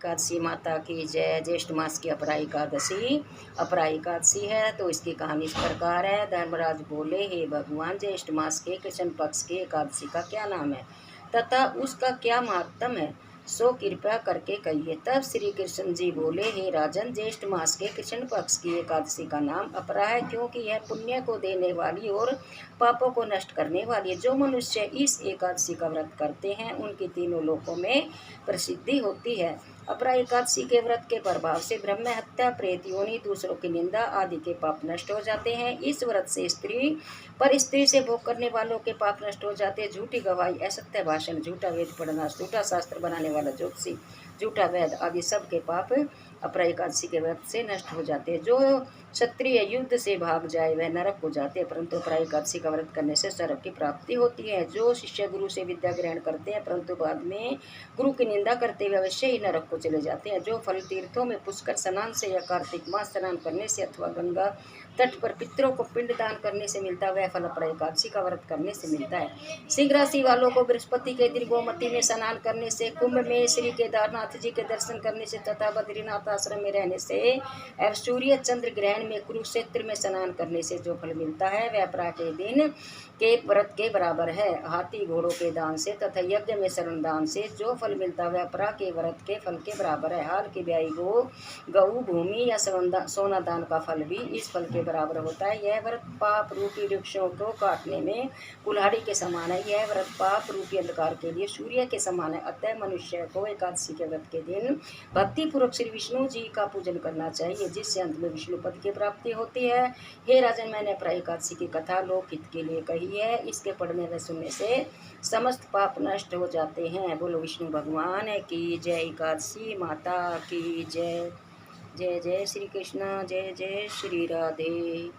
एकादशी माता की जय। ज्येष्ठ मास की अपरा एकादशी है। तो इसकी कहानी इस प्रकार है। धर्मराज बोले, हे भगवान, ज्येष्ठ मास के कृष्ण पक्ष की एकादशी का क्या नाम है तथा उसका क्या महत्तम है, सो कृपया करके कहिए। तब श्री कृष्ण जी बोले, हे राजन, ज्येष्ठ मास के कृष्ण पक्ष की एकादशी का नाम अपरा है, क्योंकि यह पुण्य को देने वाली और पापों को नष्ट करने वाली है। जो मनुष्य इस एकादशी का व्रत करते हैं उनकी तीनों लोकों में प्रसिद्धि होती है। अपरा एकादशी के व्रत के प्रभाव से ब्रह्म हत्या, प्रेत योनि, दूसरों की निंदा आदि के पाप नष्ट हो जाते हैं। इस व्रत से स्त्री से भोग करने वालों के पाप नष्ट हो जाते हैं। झूठी गवाही, असत्य भाषण, झूठा वेद पढ़ना, झूठा शास्त्र बनाने वाला ज्योतिषी, झूठा वैद आदि सब के पाप अपरा एकादशी के व्रत से नष्ट हो जाते हैं। जो क्षत्रिय युद्ध से भाग जाए वह नरक हो जाते हैं, परंतु अपरा एकादशी का व्रत करने से स्वर्ग की प्राप्ति होती है। जो शिष्य गुरु से विद्या ग्रहण करते हैं परंतु बाद में गुरु की निंदा करते हुए अवश्य ही नरक को चले जाते हैं। जो फल तीर्थों में पुष्कर स्नान से या कार्तिक मास स्नान करने से अथवा गंगा तट पर पितरों को पिंड दान करने से मिलता है, वह फल अपरा एकादशी का व्रत करने से मिलता है। सिंह राशि वालों को बृहस्पति के दिन गोमती में स्नान करने से, कुंभ में श्री केदारनाथ जी के दर्शन करने से तथा बद्रीनाथ आश्रम में रहने से और सूर्य चंद्र ग्रहण में कुरुक्षेत्र में स्नान करने से जो फल मिलता है वह अपरा के दिन के व्रत के बराबर है। हाथी घोड़ों के दान से तथा यज्ञ में शरण दान से जो फल मिलता है वह अपरा के व्रत के फल के बराबर है। हाल की ब्याई गऊ, भूमि या सोना दान का फल भी इस फल के बराबर होता है। यह व्रत पाप रूपी वृक्षों को काटने में कुल्हाड़ी के समान है। यह व्रत पाप रूपी अंधकार के लिए सूर्य के समान है। अतः मनुष्य को एकादशी के व्रत के दिन भक्ति पूर्वक श्री विष्णु जी का पूजन करना चाहिए, जिससे अंत में विष्णु पद की प्राप्ति होती है। हे राजन, मैंने अपरा एकादशी की कथा लोकहित के लिए कही है। इसके पढ़ने व सुनने से समस्त पाप नष्ट हो जाते हैं। बोलो विष्णु भगवान की जय। एकादशी माता की जय। जय जय श्री कृष्ण, जय जय श्री राधे।